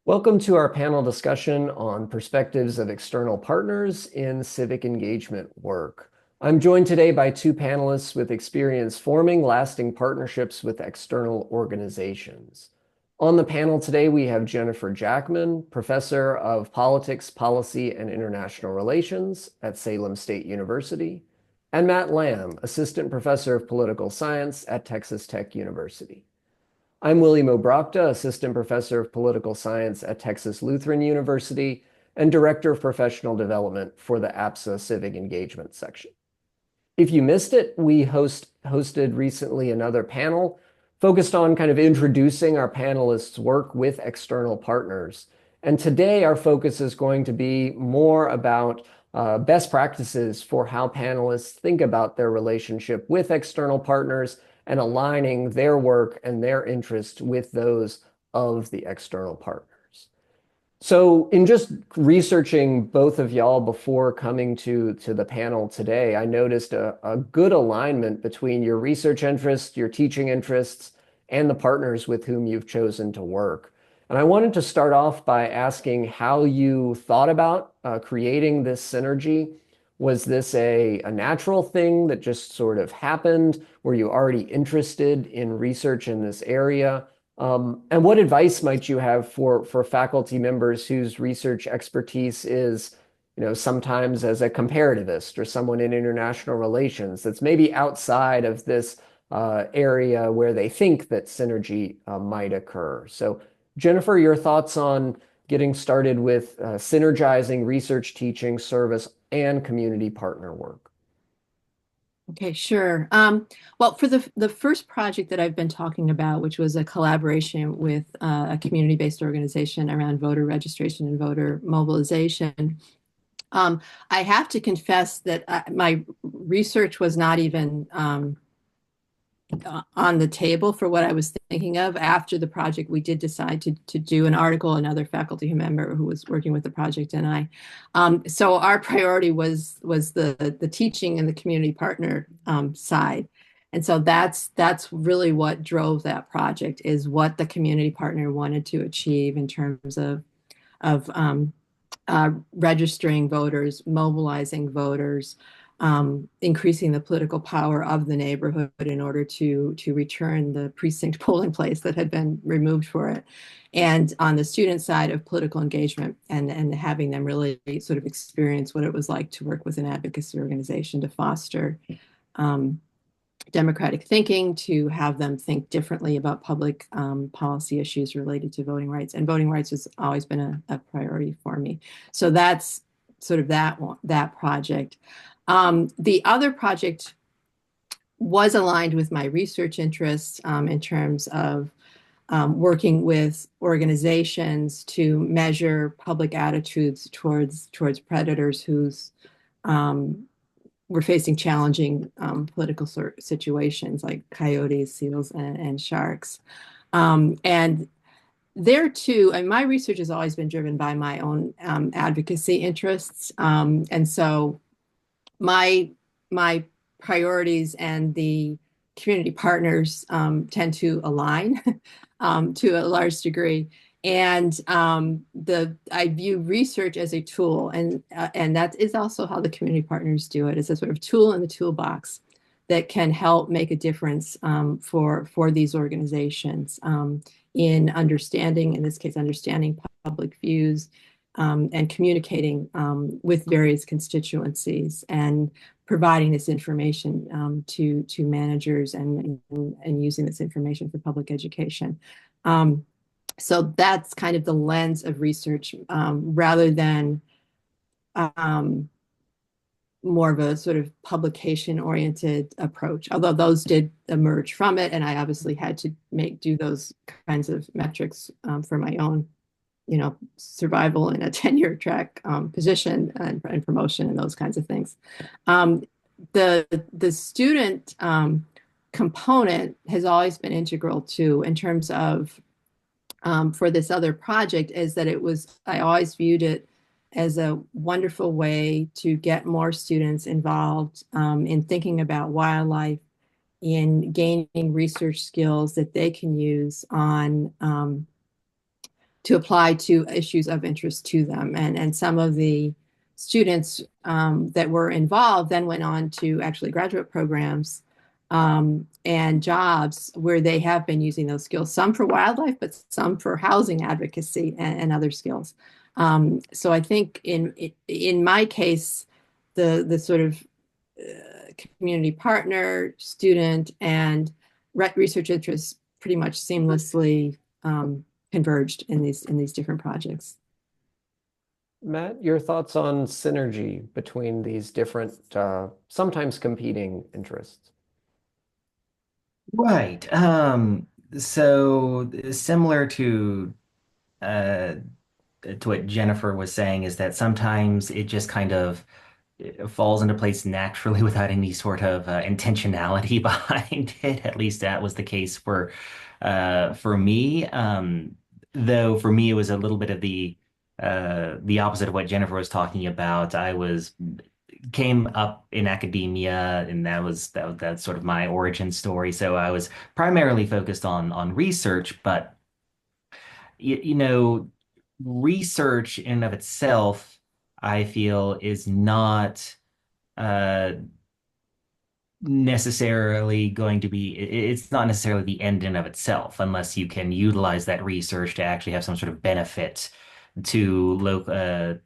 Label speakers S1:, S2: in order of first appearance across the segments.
S1: Welcome to our panel discussion on perspectives of external partners in civic engagement work. I'm joined today by two panelists with experience forming lasting partnerships with external organizations. On the panel today, we have Jennifer Jackman, Professor of Politics, Policy, and International Relations at Salem State University, and Matt Lamb, Assistant Professor of Political Science at Texas Tech University. I'm William Obrochta, Assistant Professor of Political Science at Texas Lutheran University and Director of Professional Development for the APSA Civic Engagement section. If you missed it, we hosted recently another panel focused on kind of introducing our panelists' work with external partners. And today our focus is going to be more about best practices for how panelists think about their relationship with external partners and aligning their work and their interests with those of the external partners. So in just researching both of y'all before coming to the panel today, I noticed a good alignment between your research interests, your teaching interests, and the partners with whom you've chosen to work. And I wanted to start off by asking how you thought about creating this synergy. Was this a natural thing that just sort of happened? Were you already interested in research in this area? And what advice might you have for faculty members whose research expertise is, sometimes as a comparativist or someone in international relations that's maybe outside of this area where they think that synergy might occur? So, Jennifer, your thoughts on getting started with synergizing research, teaching, service, and community partner work?
S2: Okay, sure. Well, for the first project that I've been talking about, which was a collaboration with a community-based organization around voter registration and voter mobilization, I have to confess that my research was not even on the table for what I was thinking of. After the project, we did decide to do an article, another faculty member who was working with the project and I. So our priority was the teaching and the community partner side. And so that's really what drove that project, is what the community partner wanted to achieve in terms of registering voters, mobilizing voters, increasing the political power of the neighborhood in order to return the precinct polling place that had been removed for it. And on the student side of political engagement and having them really sort of experience what it was like to work with an advocacy organization to foster democratic thinking, to have them think differently about public policy issues related to voting rights. And voting rights has always been a priority for me. So that's sort of that project. The other project was aligned with my research interests in terms of working with organizations to measure public attitudes towards predators who's were facing challenging political situations like coyotes, seals, and sharks. And there too, and my research has always been driven by my own advocacy interests. And so my priorities and the community partners tend to align to a large degree. And I view research as a tool, and that is also how the community partners do it. It's a sort of tool in the toolbox that can help make a difference for these organizations in understanding, in this case, understanding public views and communicating with various constituencies and providing this information to managers and using this information for public education. So that's kind of the lens of research rather than more of a sort of publication-oriented approach, although those did emerge from it, and I obviously had to do those kinds of metrics for my own, survival in a tenure track position and promotion and those kinds of things. The student component has always been integral too, in terms of for this other project, is that I always viewed it as a wonderful way to get more students involved in thinking about wildlife, in gaining research skills that they can use on to apply to issues of interest to them. And some of the students that were involved then went on to actually graduate programs and jobs where they have been using those skills, some for wildlife, but some for housing advocacy and other skills. So I think in my case, the sort of community partner, student, and research interests pretty much seamlessly converged in these different projects.
S1: Matt, your thoughts on synergy between these different, sometimes competing interests?
S3: Right. So similar uh to what Jennifer was saying is that sometimes it just kind of it falls into place naturally without any sort of intentionality behind it. At least that was the case for me. Though for me it was a little bit of the opposite of what Jennifer was talking about. I was came up in academia, and that's sort of my origin story. So I was primarily focused on research, but you know, research in and of itself, I feel, is not uh, necessarily going to be. It's not necessarily the end in and of itself, unless you can utilize that research to actually have some sort of benefit to local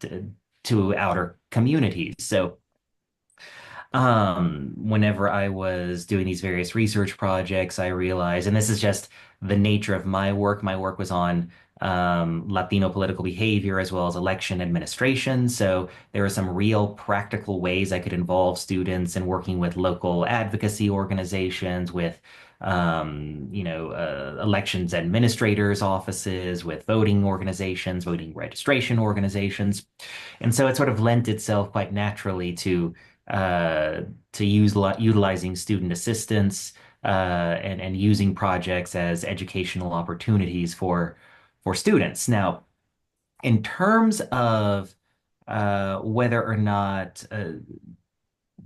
S3: to outer communities. So whenever I was doing these various research projects, I realized, and this is just the nature of my work was on Latino political behavior as well as election administration. So there were some real practical ways I could involve students in working with local advocacy organizations, with elections administrators' offices, with voting organizations, voting registration organizations. And so it sort of lent itself quite naturally uh, to utilizing student assistance and using projects as educational opportunities for students. Now, in terms of whether or not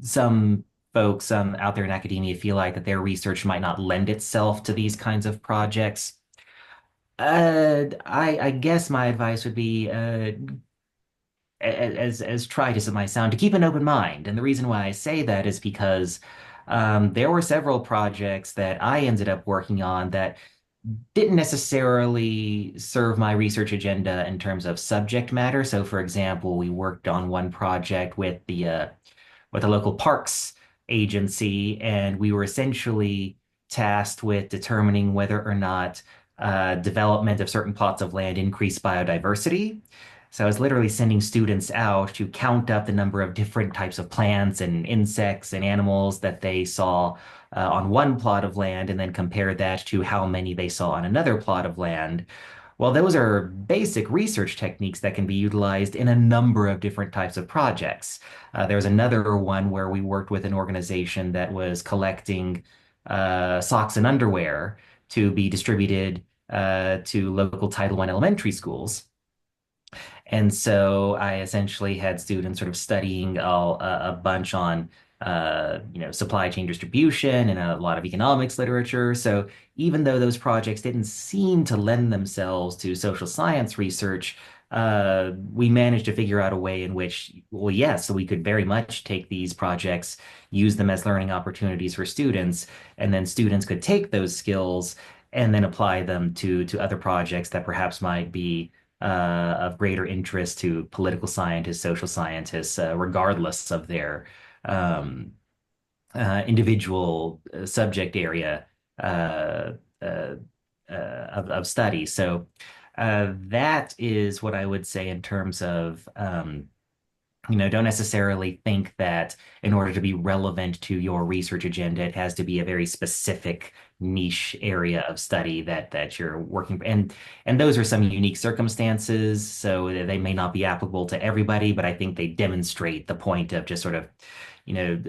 S3: some folks out there in academia feel like that their research might not lend itself to these kinds of projects, I guess my advice would be as trite as it might sound, to keep an open mind. And the reason why I say that is because there were several projects that I ended up working on that didn't necessarily serve my research agenda in terms of subject matter. So, for example, we worked on one project with the local parks agency, and we were essentially tasked with determining whether or not development of certain plots of land increased biodiversity. So I was literally sending students out to count up the number of different types of plants and insects and animals that they saw on one plot of land, and then compare that to how many they saw on another plot of land. Well, those are basic research techniques that can be utilized in a number of different types of projects. There's another one where we worked with an organization that was collecting socks and underwear to be distributed to local Title I elementary schools. And so I essentially had students sort of studying a bunch on supply chain distribution and a lot of economics literature. So even though those projects didn't seem to lend themselves to social science research, we managed to figure out a way in which, well, yes, so we could very much take these projects, use them as learning opportunities for students, and then students could take those skills and then apply them to other projects that perhaps might be of greater interest to political scientists, social scientists, regardless of their um, individual subject area uh, uh, of study. So that is what I would say in terms of don't necessarily think that in order to be relevant to your research agenda, it has to be a very specific niche area of study that you're working. And those are some unique circumstances, so they may not be applicable to everybody, but I think they demonstrate the point of just sort of, you know,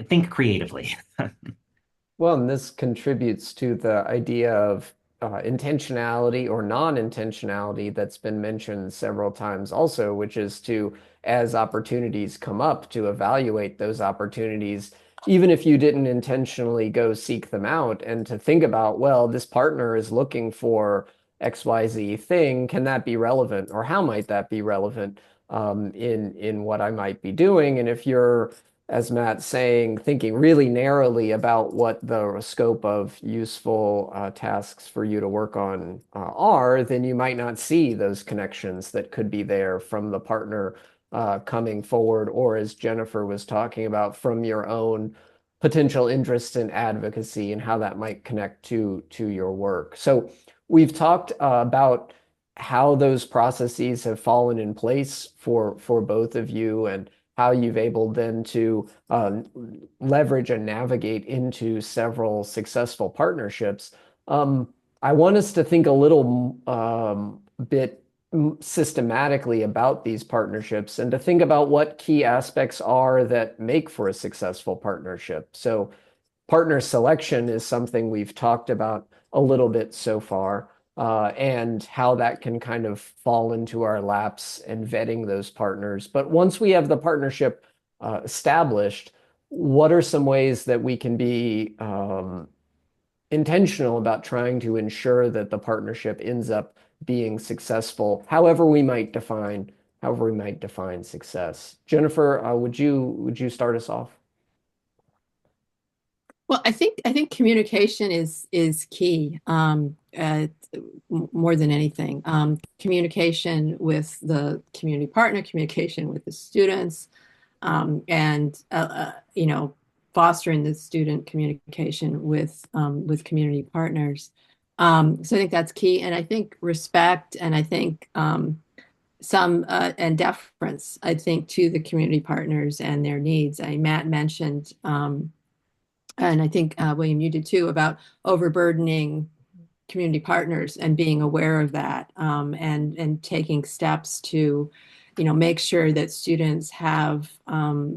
S3: think creatively.
S1: Well, and this contributes to the idea of intentionality or non-intentionality that's been mentioned several times also, which is to, as opportunities come up, to evaluate those opportunities even if you didn't intentionally go seek them out, and to think about, well, this partner is looking for XYZ thing, can that be relevant, or how might that be relevant in what I might be doing? And if you're, as Matt's saying, thinking really narrowly about what the scope of useful tasks for you to work on are, then you might not see those connections that could be there from the partner coming forward, or as Jennifer was talking about, from your own potential interest in advocacy and how that might connect to your work. So we've talked about how those processes have fallen in place for both of you, and how you've able then to leverage and navigate into several successful partnerships. I want us to think a little bit systematically about these partnerships, and to think about what key aspects are that make for a successful partnership. So partner selection is something we've talked about a little bit so far, and how that can kind of fall into our laps and vetting those partners. But once we have the partnership established, what are some ways that we can be intentional about trying to ensure that the partnership ends up being successful, however we might define success? Jennifer, would you start us off?
S2: Well, I think communication is key, more than anything. Communication with the community partner, communication with the students, and fostering the student communication with community partners. So I think that's key, and I think respect, and I think some and deference, I think, to the community partners and their needs. Matt mentioned. And I think, William, you did too, about overburdening community partners and being aware of that, and taking steps to, make sure that students have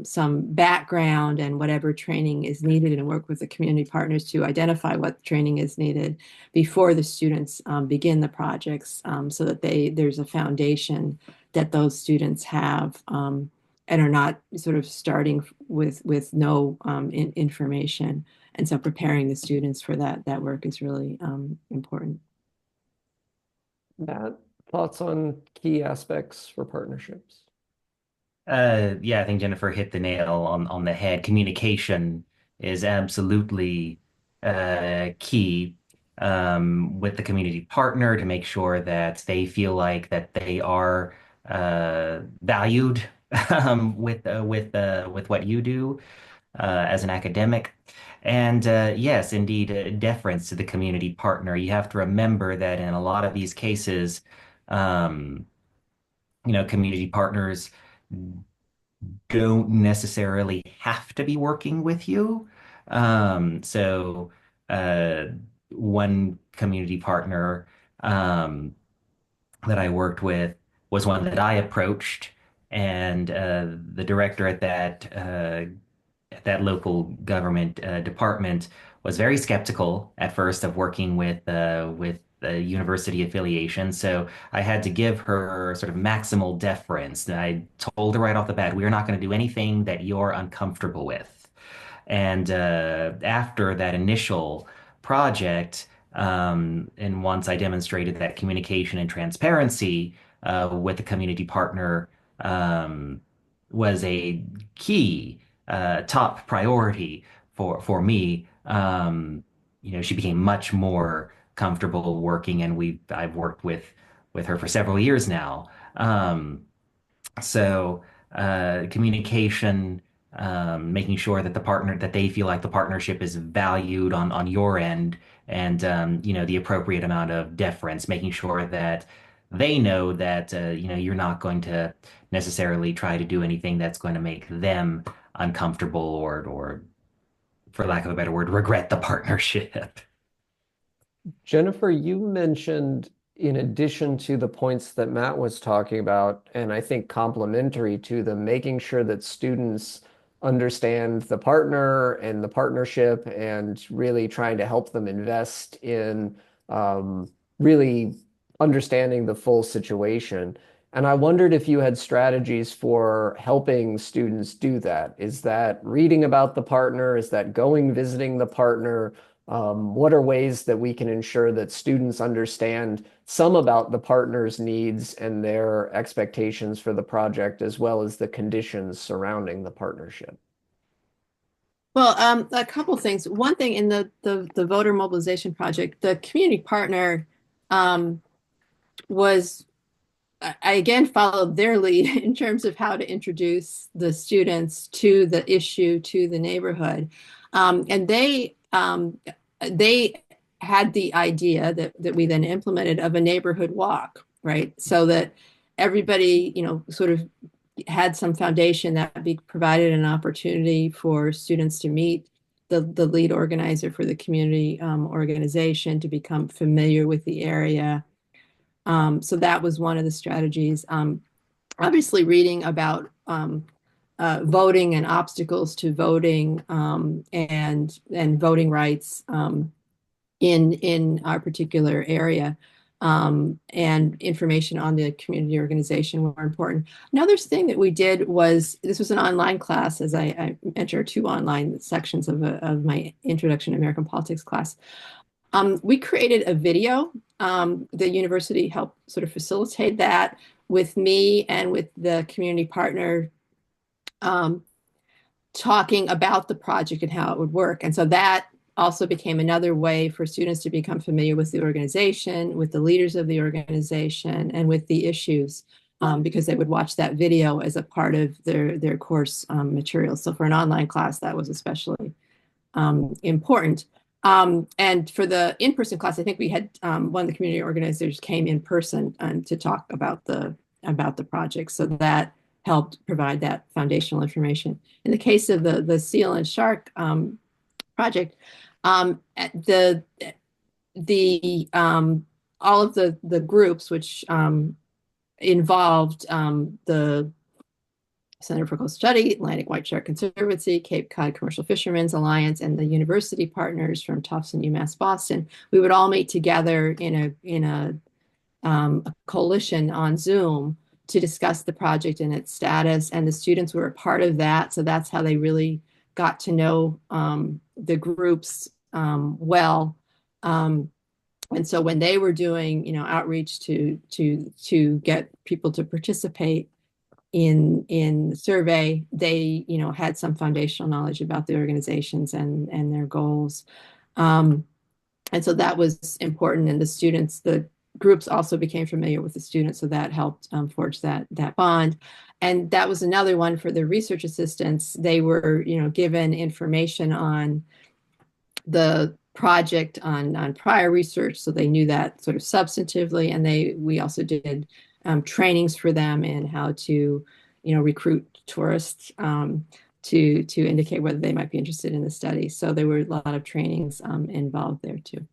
S2: some background and whatever training is needed, and work with the community partners to identify what training is needed before the students begin the projects, so that there's a foundation that those students have. And are not sort of starting with no information. And so preparing the students for that work is really important.
S1: Matt, thoughts on key aspects for partnerships?
S3: Yeah, I think Jennifer hit the nail on the head. Communication is absolutely key with the community partner, to make sure that they feel like that they are valued with what you do as an academic. And yes, indeed, deference to the community partner. You have to remember that in a lot of these cases, um, community partners don't necessarily have to be working with you. So uh, one community partner um, that I worked with was one that I approached, and the director at that local government department was very skeptical at first of working with the university affiliation. So I had to give her sort of maximal deference. And I told her right off the bat, we are not going to do anything that you're uncomfortable with. And after that initial project, and once I demonstrated that communication and transparency with the community partner um, was a key top priority for me, she became much more comfortable working, and I've worked with her for several years now. So communication, making sure that that they feel like the partnership is valued on your end, and the appropriate amount of deference, making sure that they know that you're not going to necessarily try to do anything that's going to make them uncomfortable, or for lack of a better word, regret the partnership.
S1: Jennifer, you mentioned, in addition to the points that Matt was talking about, and I think complementary to them, making sure that students understand the partner and the partnership, and really trying to help them invest in really understanding the full situation. And I wondered if you had strategies for helping students do that. Is that reading about the partner? Is that going visiting the partner? What are ways that we can ensure that students understand some about the partner's needs and their expectations for the project, as well as the conditions surrounding the partnership?
S2: Well, a couple things. One thing in the voter mobilization project, the community partner um, was I again followed their lead in terms of how to introduce the students to the issue, to the neighborhood. And they had the idea that we then implemented of a neighborhood walk, right? So that everybody, sort of had some foundation that be provided an opportunity for students to meet the lead organizer for the community organization, to become familiar with the area. So that was one of the strategies. Obviously, reading about voting and obstacles to voting, and voting rights in our particular area, and information on the community organization were important. Another thing that we did was, this was an online class, as I enter two online sections of my Introduction to American Politics class. We created a video. The university helped sort of facilitate that with me and with the community partner, um, talking about the project and how it would work. And so that also became another way for students to become familiar with the organization, with the leaders of the organization, and with the issues, because they would watch that video as a part of their course materials. So for an online class, that was especially important. And for the in-person class, I think we had one of the community organizers came in person to talk about the project. So that helped provide that foundational information. In the case of the seal and shark project, the all of the groups which involved the Center for Coastal Study, Atlantic White Shark Conservancy, Cape Cod Commercial Fishermen's Alliance, and the university partners from Tufts and UMass Boston, we would all meet together in a coalition on Zoom to discuss the project and its status. And the students were a part of that, so that's how they really got to know the groups well. And so when they were doing, outreach to get people to participate in the survey, they had some foundational knowledge about the organizations and their goals, and so that was important. And the groups also became familiar with the students, so that helped forge that bond. And that was another one for the research assistants. They were given information on the project on prior research, so they knew that sort of substantively. And we also did trainings for them in how to, recruit tourists, to indicate whether they might be interested in the study. So there were a lot of trainings involved there too.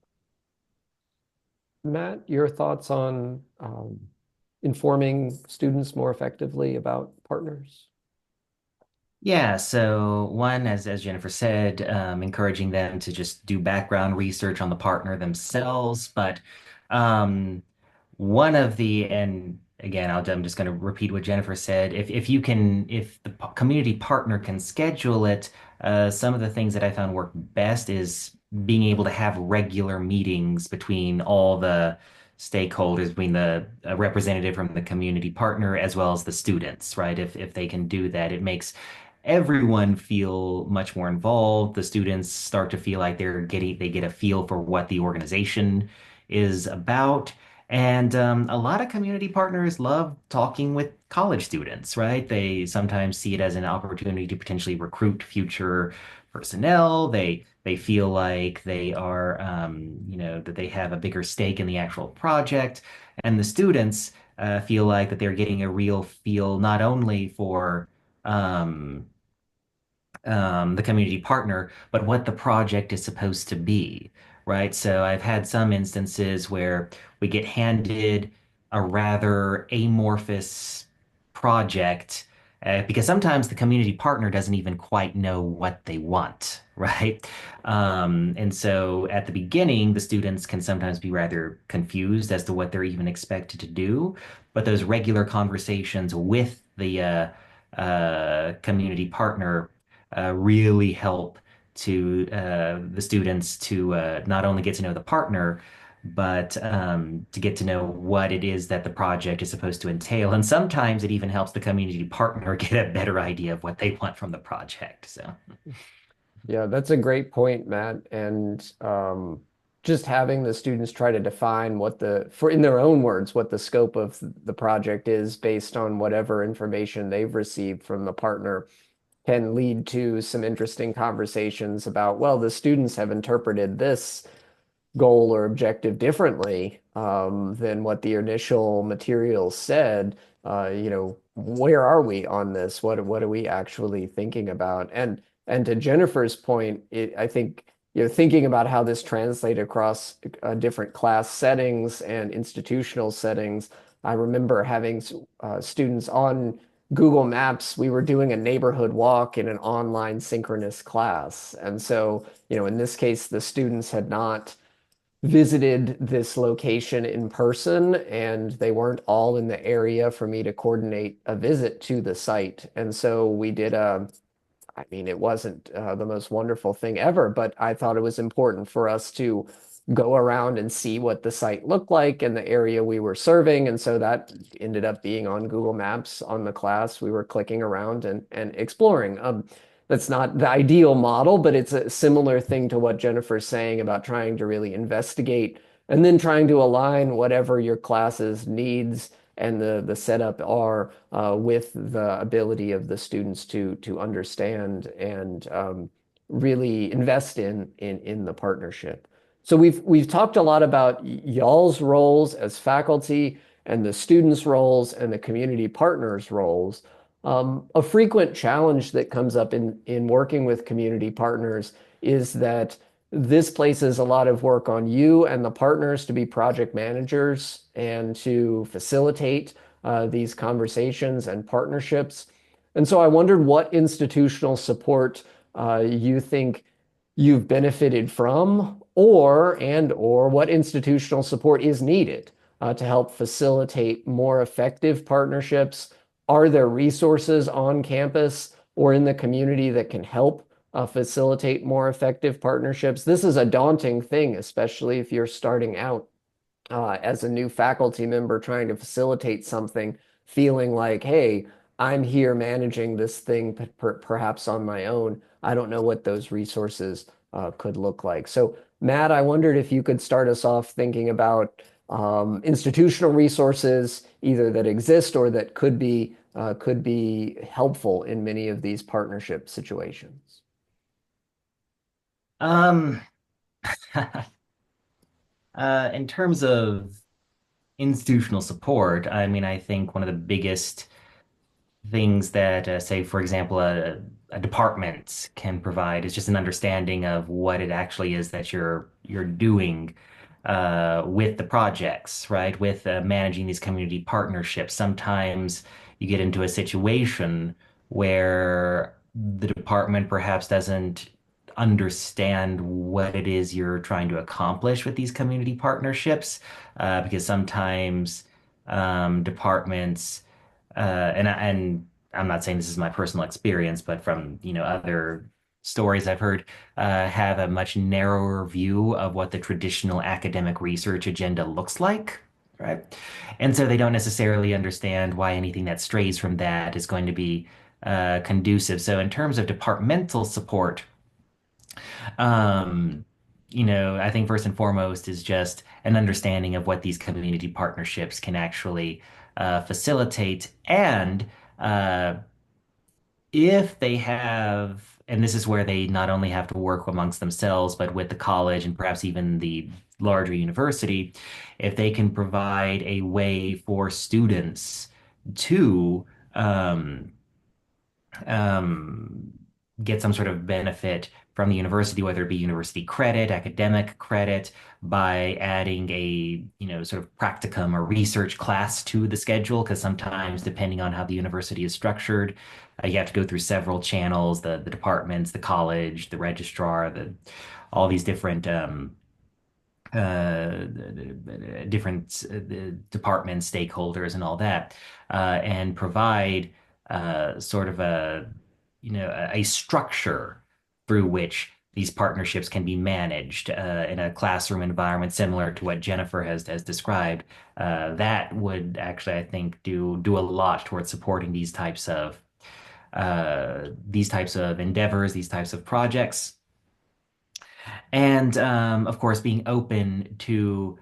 S1: Matt, your thoughts on informing students more effectively about partners?
S3: Yeah, so one, as Jennifer said, encouraging them to just do background research on the partner themselves. But um, one of the, and again, I'm just going to repeat what Jennifer said. If the community partner can schedule it, some of the things that I found work best is being able to have regular meetings between all the stakeholders, between the representative from the community partner as well as the students, right? If they can do that, it makes everyone feel much more involved. The students start to feel like they get a feel for what the organization is about. And a lot of community partners love talking with college students, right? They sometimes see it as an opportunity to potentially recruit future personnel. They feel like they are, that they have a bigger stake in the actual project. And the students feel like that they're getting a real feel not only for um, the community partner, but what the project is supposed to be, right? So I've had some instances where we get handed a rather amorphous project, because sometimes the community partner doesn't even quite know what they want, right? And so at the beginning, the students can sometimes be rather confused as to what they're even expected to do. But those regular conversations with the community partner really help to the students to not only get to know the partner, but to get to know what it is that the project is supposed to entail. And sometimes it even helps the community partner get a better idea of what they want from the project. So.
S1: Yeah, that's a great point, Matt. And just having the students try to define what in their own words, what the scope of the project is based on whatever information they've received from the partner can lead to some interesting conversations about, well, the students have interpreted this goal or objective differently than what the initial materials said. Where are we on this? What are we actually thinking about? And to Jennifer's point, I think thinking about how this translates across different class settings and institutional settings. I remember having students on Google Maps. We were doing a neighborhood walk in an online synchronous class, and so in this case, the students had not visited this location in person, and they weren't all in the area for me to coordinate a visit to the site. And so we did I mean, it wasn't the most wonderful thing ever, but I thought it was important for us to go around and see what the site looked like and the area we were serving. And so that ended up being on Google Maps on the class. We were clicking around and exploring. That's not the ideal model, but it's a similar thing to what Jennifer's saying about trying to really investigate and then trying to align whatever your class's needs and the setup are with the ability of the students to understand and really invest in the partnership. So we've talked a lot about y'all's roles as faculty and the students' roles and the community partners' roles. A frequent challenge that comes up in working with community partners is that this places a lot of work on you and the partners to be project managers and to facilitate these conversations and partnerships. And so I wondered what institutional support you think you've benefited from, or what institutional support is needed to help facilitate more effective partnerships. Are there resources on campus or in the community that can help facilitate more effective partnerships? This is a daunting thing, especially if you're starting out as a new faculty member trying to facilitate something, feeling like, hey, I'm here managing this thing perhaps on my own. I don't know what those resources could look like. So, Matt, I wondered if you could start us off thinking about institutional resources, either that exist or that could be helpful in many of these partnership situations.
S3: Um, in terms of institutional support, I mean, I think one of the biggest things that, say, for example, a department can provide is just an understanding of what it actually is that you're doing with the projects, right? With managing these community partnerships. Sometimes you get into a situation where the department perhaps doesn't understand what it is you're trying to accomplish with these community partnerships, because sometimes departments and I'm not saying this is my personal experience, but from other stories I've heard, have a much narrower view of what the traditional academic research agenda looks like, right? And so they don't necessarily understand why anything that strays from that is going to be conducive. So in terms of departmental support, um, I think first and foremost is just an understanding of what these community partnerships can actually facilitate. And uh, if they have, and this is where they not only have to work amongst themselves, but with the college and perhaps even the larger university, if they can provide a way for students to um, get some sort of benefit from the university, whether it be university credit, academic credit, by adding a, sort of practicum or research class to the schedule. Because sometimes, depending on how the university is structured, you have to go through several channels, the departments, the college, the registrar, all these different different departments, stakeholders, and all that, and provide sort of a structure through which these partnerships can be managed in a classroom environment similar to what Jennifer has described. That would actually, I think, do a lot towards supporting these types of endeavors, these types of projects. And of course, being open to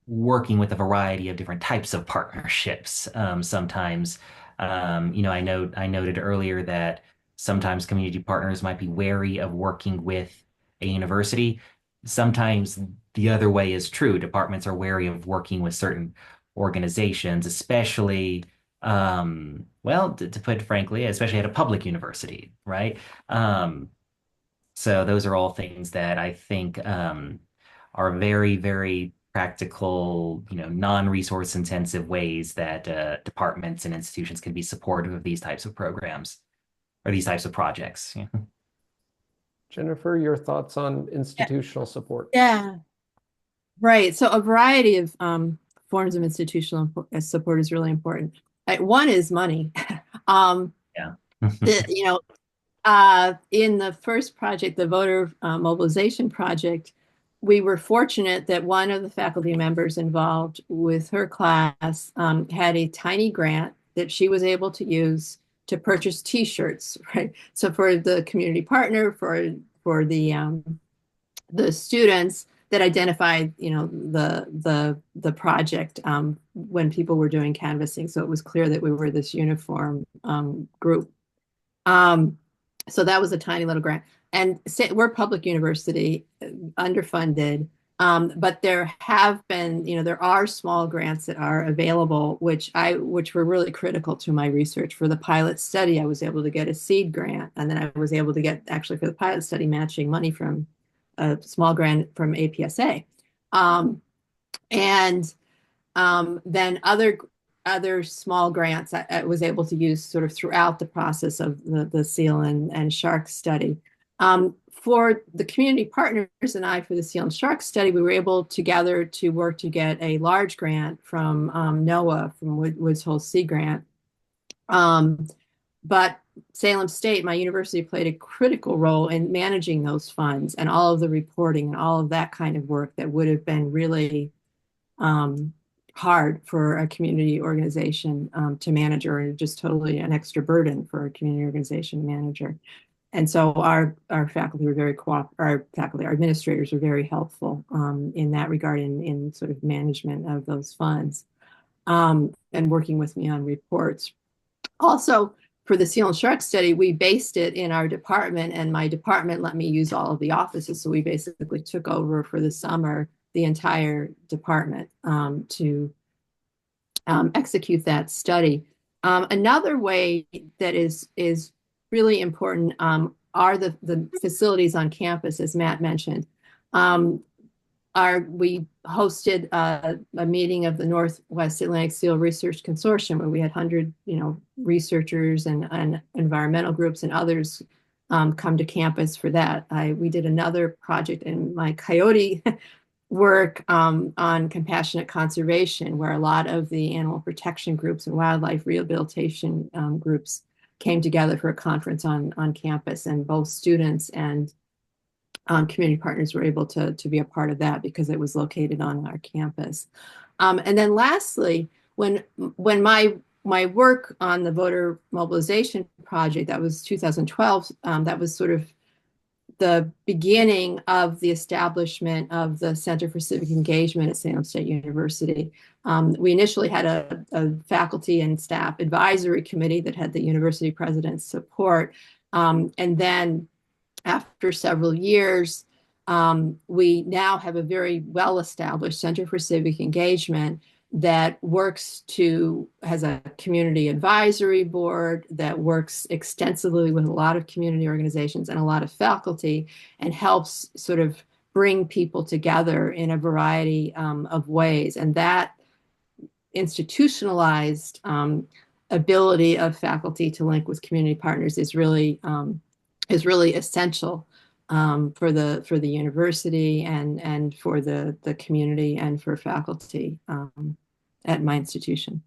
S3: working with a variety of different types of partnerships. Sometimes, I noted earlier that sometimes community partners might be wary of working with a university. Sometimes the other way is true. Departments are wary of working with certain organizations, especially, well, to put it frankly, especially at a public university, right? So those are all things that I think are very, very practical, non-resource intensive ways that departments and institutions can be supportive of these types of programs or these types of projects. Yeah.
S1: Jennifer, your thoughts on institutional support?
S2: Yeah, right. So a variety of forms of institutional support is really important. One is money.
S3: Yeah.
S2: In the first project, the voter mobilization project, we were fortunate that one of the faculty members involved with her class had a tiny grant that she was able to use to purchase T-shirts, right? So for the community partner, for the students that identified, the project when people were doing canvassing, so it was clear that we were this uniform group. So that was a tiny little grant. And we're a public university, underfunded, but there have been, there are small grants that are available, which were really critical to my research. For the pilot study, I was able to get a seed grant, and then I was able to get, actually for the pilot study, matching money from a small grant from APSA. And then other small grants I was able to use sort of throughout the process of the seal and shark study. For the community partners and I, for the seal and shark study, we were able together to work to get a large grant from NOAA, from Woods Hole Sea Grant. But Salem State, my university, played a critical role in managing those funds and all of the reporting and all of that kind of work that would have been really hard for a community organization to manage, or just totally an extra burden for a community organization manager. And so our faculty were very our administrators were very helpful in that regard, in sort of management of those funds, and working with me on reports. Also, for the seal and shark study, we based it in our department, and my department let me use all of the offices. So we basically took over for the summer the entire department to execute that study. Another way that is really important are the facilities on campus, as Matt mentioned. We hosted a meeting of the Northwest Atlantic Seal Research Consortium, where we had 100, researchers and environmental groups and others come to campus for that. We did another project in my Coyote work on compassionate conservation, where a lot of the animal protection groups and wildlife rehabilitation groups came together for a conference on campus, and both students and community partners were able to be a part of that because it was located on our campus. And then lastly, when my work on the voter mobilization project, that was 2012, that was sort of the beginning of the establishment of the Center for Civic Engagement at Salem State University. We initially had a faculty and staff advisory committee that had the university president's support. And then after several years, we now have a very well-established Center for Civic Engagement that has a community advisory board that works extensively with a lot of community organizations and a lot of faculty, and helps sort of bring people together in a variety of ways. And that institutionalized ability of faculty to link with community partners is really essential for the university and for the community and for faculty at my institution.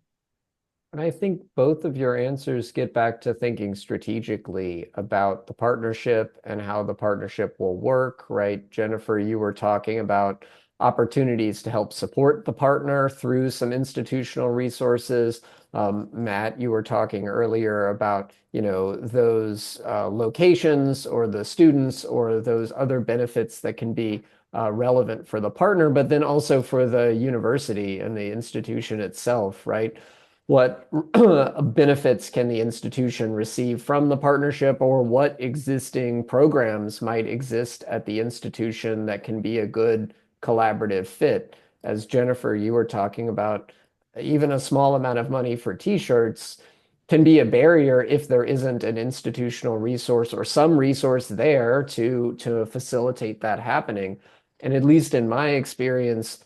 S1: And I think both of your answers get back to thinking strategically about the partnership and how the partnership will work, right? Jennifer, you were talking about opportunities to help support the partner through some institutional resources. Matt, you were talking earlier about, those locations or the students or those other benefits that can be relevant for the partner, but then also for the university and the institution itself, right? What benefits can the institution receive from the partnership, or what existing programs might exist at the institution that can be a good collaborative fit? As Jennifer, you were talking about, even a small amount of money for t-shirts can be a barrier if there isn't an institutional resource or some resource there to facilitate that happening. And at least in my experience,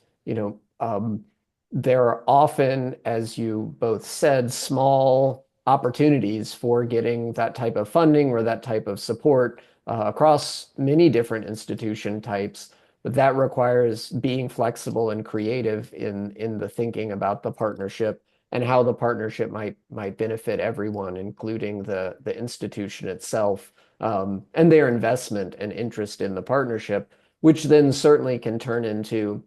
S1: there are often, as you both said, small opportunities for getting that type of funding or that type of support across many different institution types. But that requires being flexible and creative in the thinking about the partnership and how the partnership might benefit everyone, including the institution itself, and their investment and interest in the partnership, which then certainly can turn into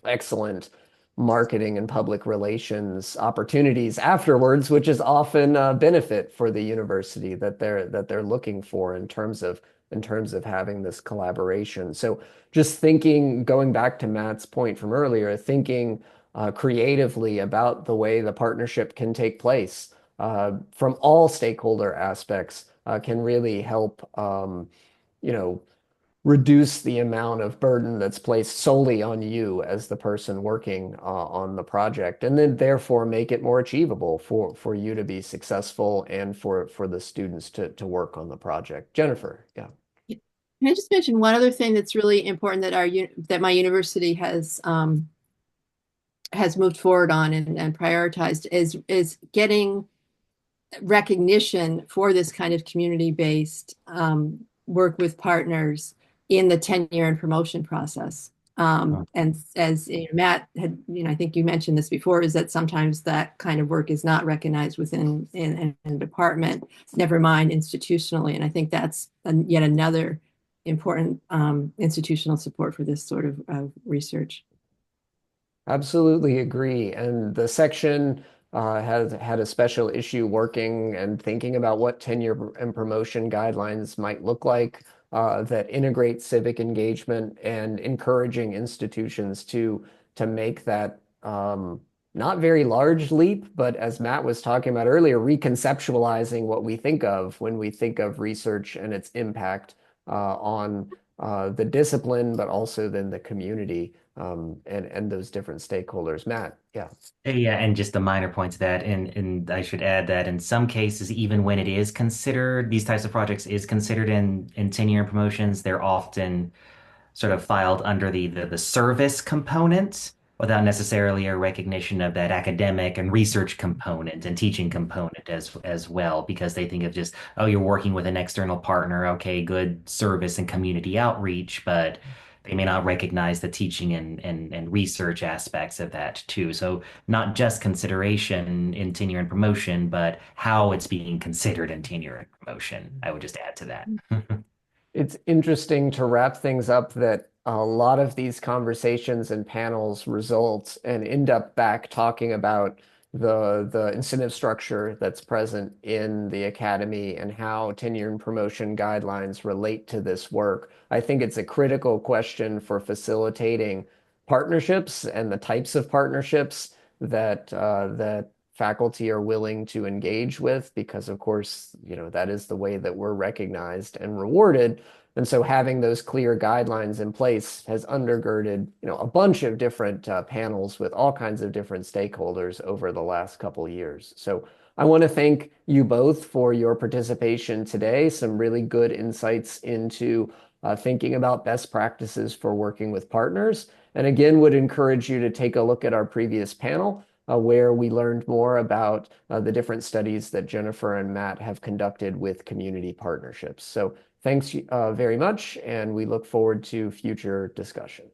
S1: excellent marketing and public relations opportunities afterwards, which is often a benefit for the university that they're looking for in terms of having this collaboration. So just thinking, going back to Matt's point from earlier, thinking creatively about the way the partnership can take place from all stakeholder aspects can really help, you know, reduce the amount of burden that's placed solely on you as the person working on the project, and then therefore make it more achievable for you to be successful and for the students to work on the project. Jennifer, yeah.
S2: Can I just mention one other thing that's really important that that my university has moved forward on and prioritized is getting recognition for this kind of community-based work with partners in the tenure and promotion process. And as Matt had, I think you mentioned this before, is that sometimes that kind of work is not recognized within in a department, never mind institutionally. And I think that's yet another important institutional support for this sort of research.
S1: Absolutely agree. And the section has had a special issue working and thinking about what tenure and promotion guidelines might look like that integrate civic engagement and encouraging institutions to make that not very large leap, but as Matt was talking about earlier, reconceptualizing what we think of when we think of research and its impact on the discipline, but also then the community and those different stakeholders. Matt, yeah.
S3: Yeah, and just a minor point to that, and I should add that in some cases, even when it is considered, these types of projects is considered in tenure and promotions, they're often sort of filed under the service component without necessarily a recognition of that academic and research component and teaching component as well, because they think of just, oh, you're working with an external partner, okay, good service and community outreach, but they may not recognize the teaching and research aspects of that too. So not just consideration in tenure and promotion, but how it's being considered in tenure and promotion. I would just add to that.
S1: It's interesting to wrap things up that a lot of these conversations and panels result and end up back talking about the incentive structure that's present in the academy and how tenure and promotion guidelines relate to this work. I think it's a critical question for facilitating partnerships and the types of partnerships that faculty are willing to engage with, because of course, that is the way that we're recognized and rewarded. And so having those clear guidelines in place has undergirded, a bunch of different panels with all kinds of different stakeholders over the last couple years. So I want to thank you both for your participation today. Some really good insights into thinking about best practices for working with partners. And again, would encourage you to take a look at our previous panel where we learned more about the different studies that Jennifer and Matt have conducted with community partnerships. So thanks very much, and we look forward to future discussion.